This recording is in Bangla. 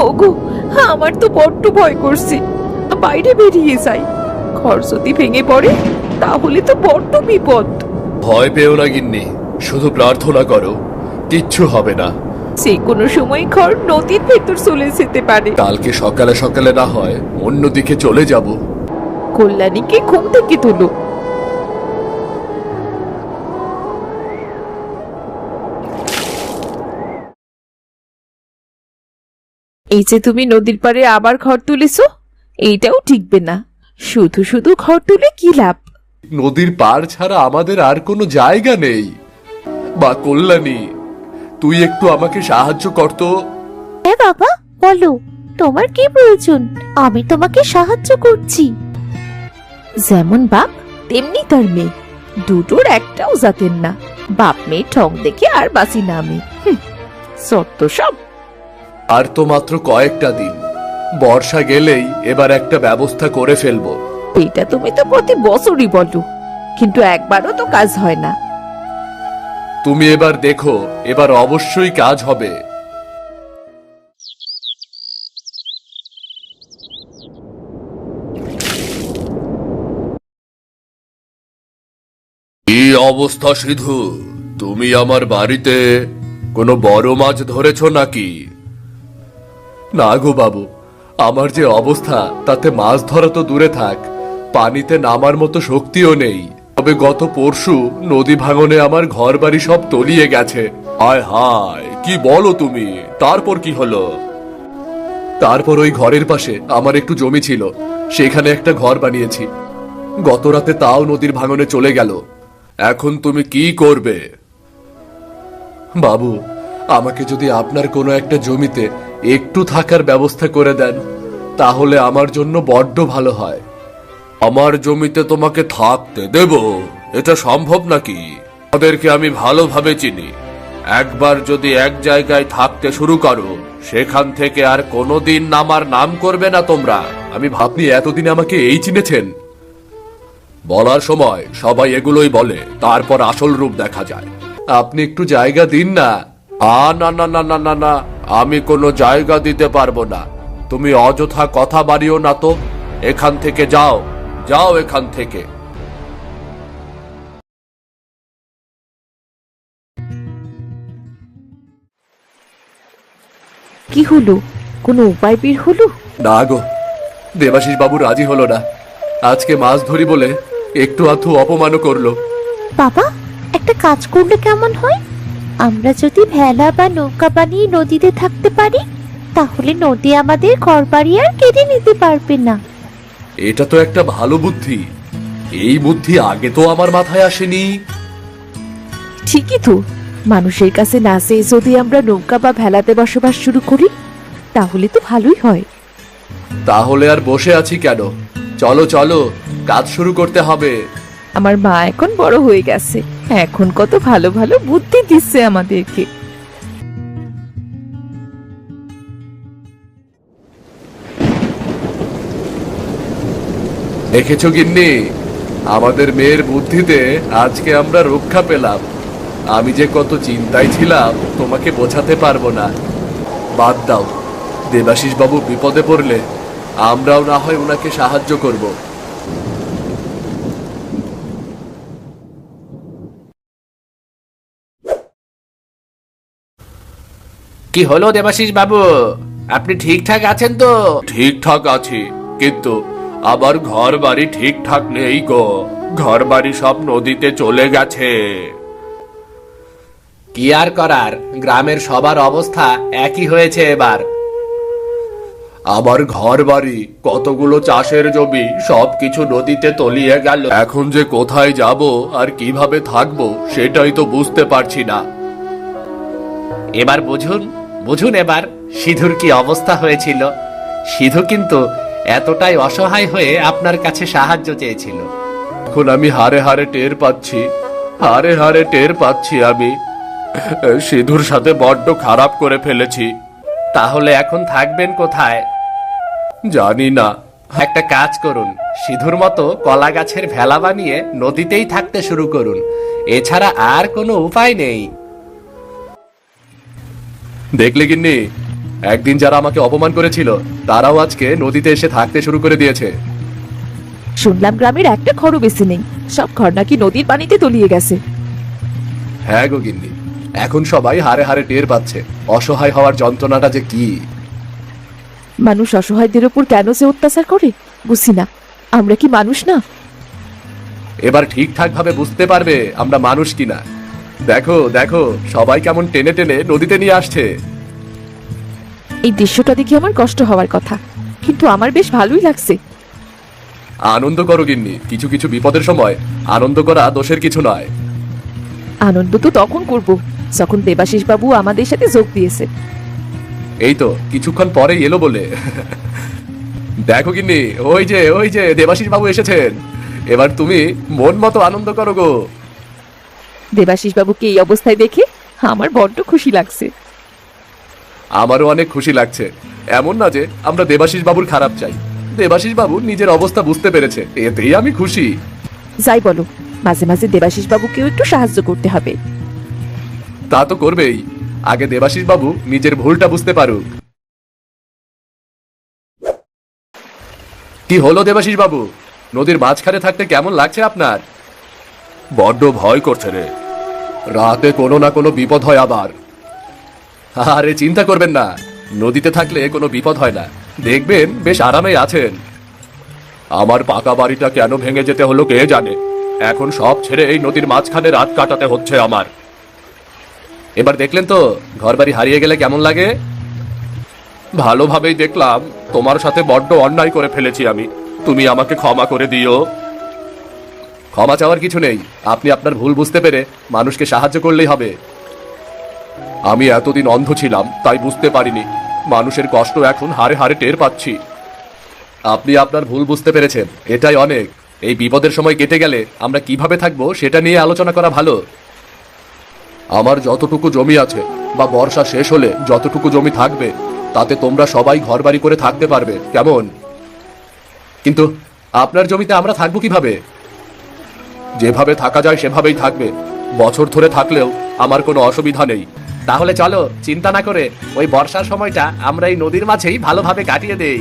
ওগো, আমার তো বড্ড ভয় করছে। বাইরে বেরিয়ে যাই, ঘর যদি ভেঙে পড়ে তাহলে তো বড্ড বিপদ। ভয় পেও না গিন্নি, শুধু প্রার্থনা করো, কিচ্ছু হবে না। যে কোনো সময় ঘর নদীর ভেতর চলে যেতে পারে। কালকে সকালে সকালে না হয় অন্যদিকে চলে যাব। কল্যাণীকে ঘুম থেকে তুলো। এই যে তুমি নদীর পাড়ে আবার ঘর তুলেছো, এইটাও ঠিকবে না। শুধু শুধু ঘর তুলে কি লাভ? নদীর পাড় ছাড়া আমাদের আর কোনো জায়গা নেই। বা কল্যাণী, তুই একটু আমাকে সাহায্য করতো। হ্যাঁ বাবা, বলো তোমার কি প্রয়োজন, আমি তোমাকে সাহায্য করছি। যেমন বাপ তেমনি তার মেয়ে, দুটোর একটাও জাতের না। বাপ মেয়ে ঠং দেখে আর বাঁচি না আমি। সত্য সব। আর তো মাত্র কয়েকটা দিন, বর্ষা গেলেই এবার একটা ব্যবস্থা করে ফেলবো। এটা তুমি তো প্রতি বছরই বলো, কিন্তু একবারও তো কাজ হয় না। তুমি এবার দেখো, এবার অবশ্যই কাজ হবে। কি অবস্থা সিধু, তুমি আমার বাড়িতে কোনো বড় মাছ ধরেছো নাকি? না গো বাবু, আমার যে অবস্থা তাতে মাছ ধরা তো দূরে থাক, পানিতে নামার মতো শক্তিও নেই। তবে গত পরশু নদী ভাঙনে আমার ঘর বাড়ি সব তলিয়ে গেছে। হায় হায়, কি বলো তুমি? তারপর কি হলো? তারপর ওই ঘরের পাশে আমার একটু জমি ছিল, সেখানে একটা ঘর বানিয়েছি। গত রাতে তাও নদীর ভাঙনে চলে গেল। এখন তুমি কি করবে? বাবু, আমাকে যদি আপনার কোনো একটা জমিতে একটু থাকার ব্যবস্থা করে দেন, তাহলে আমার জন্য বড্ড ভালো হয়। আমার জমিতে তোমাকে থাকতে দেব? এটা সম্ভব নাকি? ওদেরকে আমি ভালোভাবে চিনি। একবার যদি এক জায়গায় থাকতে শুরু করো, সেখান থেকে আর কোনোদিন নামার নাম করবে না তোমরা। আমি ভাবনি এতদিনে আমাকে এই চিনেছেন। বলার সময় সবাই এগুলোই বলে, তারপর আসল রূপ দেখা যায়। আপনি একটু জায়গা দিন না। না না না না না না, আমি কোনো জায়গা দিতে পারবো না। তুমি অযথা কথা বাড়িও না তো। এখান থেকে যাও, যাও এখান থেকে। কি হলো? কোনো উপায় বের হলো? না গো, দেবাশিস বাবু রাজি হলো না। আজকে মাছ ধরি বলে একটু আধটু অপমানও করলো। বাবা, একটা কাজ করলে কেমন হয়? আমরা যদি ভেলা বা নৌকা বানিয়ে নদীতে থাকতে পারি, তাহলে নদী আমাদের ঘর বাড়ি আর কেড়ে নিতে পারবে না। এটা তো একটা ভালো বুদ্ধি। এই বুদ্ধি আগে তো আমার মাথায় আসেনি। ঠিকই তো, মানুষের কাছে না চেয়ে যদি আমরা নৌকা বা ভেলাতে বসবাস শুরু করি, তাহলে তো ভালোই হয়। তাহলে আর বসে আছি কেন? চলো চলো, কাজ শুরু করতে হবে। আমার মা এখন বড় হয়ে গেছে, এখন কত ভালো ভালো বুদ্ধি দিচ্ছে আমাদেরকে। দেখেছো গিন্নি, আমাদের মেয়ের বুদ্ধিতে আজকে আমরা রক্ষা পেলাম। আমি যে কত চিন্তায় ছিলাম তোমাকে বোঝাতে পারবো না। বাদ দাও, দেবাশিস বাবু বিপদে পড়লে আমরাও না হয় ওনাকে সাহায্য করব। কি হলো দেবাশিস বাবু, আপনি ঠিকঠাক আছেন তো? ঠিকঠাক আছি, কিন্তু আবার ঘর বাড়ি ঠিকঠাক নেই গো। ঘর বাড়ি সব নদীতে চলে গেছে। কি আর করার, গ্রামের সবার অবস্থা একই হয়েছে এবার। আমার ঘর বাড়ি, কতগুলো চাষের জমি সবকিছু নদীতে তলিয়ে গেল। এখন যে কোথায় যাব আর কিভাবে থাকবো সেটাই তো বুঝতে পারছি না। এবার বুঝুন, বুঝুন এবার সিধুর কি অবস্থা হয়েছিল। সিধু কিন্তু এতটাই অসহায় হয়ে আপনার কাছে সাহায্য চেয়েছিল। এখন আমি হারে হারে টের পাচ্ছি, হারে হারে টের পাচ্ছি আমি সিধুর সাথে বড্ড খারাপ করে ফেলেছি। তাহলে এখন থাকবেন কোথায়? জানি না। একটা কাজ করুন, সিধুর মতো কলা গাছের ভেলা বানিয়ে নদীতেই থাকতে শুরু করুন। এছাড়া আর কোনো উপায় নেই। দেখলে গিন্নি, একদিন যারা আমাকে অপমান করেছিল তারাও আজকে নদীতে এসে থাকতে শুরু করে দিয়েছে। শুনলাম গ্রামের একটা ঘরও বেশি নেই, সব ঘর নাকি নদীর পানিতে তলিয়ে গেছে। হ্যাঁ গো গিন্নি, এখন সবাই হারে হারে টের পাচ্ছে অসহায় হওয়ার যন্ত্রণাটা যে কি। মানুষ অসহায়দের উপর কেন যে অত্যাচার করে বুঝি না। আমরা কি মানুষ না? এবার ঠিকঠাক ভাবে বুঝতে পারবে আমরা মানুষ কিনা। দেখো দেখো, সবাই কেমন টেনে টেনে নদীতে নিয়ে আসছে। এই দৃশ্যটা দেখে আমার কষ্ট হওয়ার কথা, কিন্তু আমার বেশ ভালোই লাগছে। আনন্দ করো গিন্নি, কিছু কিছু বিপদের সময় আনন্দ করা দোষের কিছু নয়। আনন্দ তো তখন করব যখন দেবাশিস বাবু আমাদের সাথে যোগ দিয়েছে। এই তো কিছুক্ষণ পরেই এলো বলে। দেখো গিন্নি, ওই যে দেবাশিস বাবু এসেছেন। এবার তুমি মন মতো আনন্দ করো গো। দেবাশিস বাবুকে এই অবস্থায় দেখে আমার বড্ড খুশি লাগছে। আমারও অনেক খুশি লাগছে। এমন না যে আমরা দেবাশিস বাবুর খারাপ চাই, দেবাশিস বাবু নিজের অবস্থা বুঝতে পেরেছে, এতেই আমি খুশি। যাই বলো, মাঝে মাঝে দেবাশিস বাবুকেও একটু সাহায্য করতে হবে। তা তো করবেই, আগে দেবাশিস বাবু নিজের ভুলটা বুঝতে পারুক। কি হলো দেবাশিস বাবু, নদীর মাঝখানে থাকতে কেমন লাগছে আপনার? বড্ড ভয় করছে রে, রাতে কোনো না কোনো বিপদ হয় আবার। আরে চিন্তা করবেন না, নদীতে থাকলে কোনো বিপদ হয় না, দেখবেন বেশ আরামে আছেন। আমার পাকা বাড়িটা কেন ভেঙে যেতে হলো কে জানে, এখন সব ছেড়ে এই নদীর মাঝখানে রাত কাটাতে হচ্ছে আমার। এবার দেখলেন তো ঘরবাড়ি হারিয়ে গেলে কেমন লাগে? ভালোভাবেই দেখলাম তোমার সাথে বড্ড অন্যায় করে ফেলেছি আমি, তুমি আমাকে ক্ষমা করে দিও। ক্ষমা চাওয়ার কিছু নেই, আপনি আপনার ভুল বুঝতে পেরে মানুষকে সাহায্য করলেই হবে। আমি এতদিন অন্ধ ছিলাম, তাই বুঝতে পারিনি মানুষের কষ্ট এখন হারে হারে টের পাচ্ছি। আপনি আপনার ভুল বুঝতে পেরেছেন, এটাই অনেক। এই বিপদের সময় কেটে গেলে আমরা কিভাবে থাকবো সেটা নিয়ে আলোচনা করা ভালো। আমার যতটুকু জমি আছে বা বর্ষা শেষ হলে যতটুকু জমি থাকবে তাতে তোমরা সবাই ঘরবাড়ি করে থাকতে পারবে, কেমন? কিন্তু আপনার জমিতে আমরা থাকবো কিভাবে? যেভাবে থাকা যায় সেভাবেই থাকবে, বছর ধরে থাকলেও আমার কোনো অসুবিধা নেই। তাহলে চলো চিন্তা না করে ওই বর্ষার সময়টা আমরা এই নদীর মাঝেই ভালোভাবে কাটিয়ে দেই।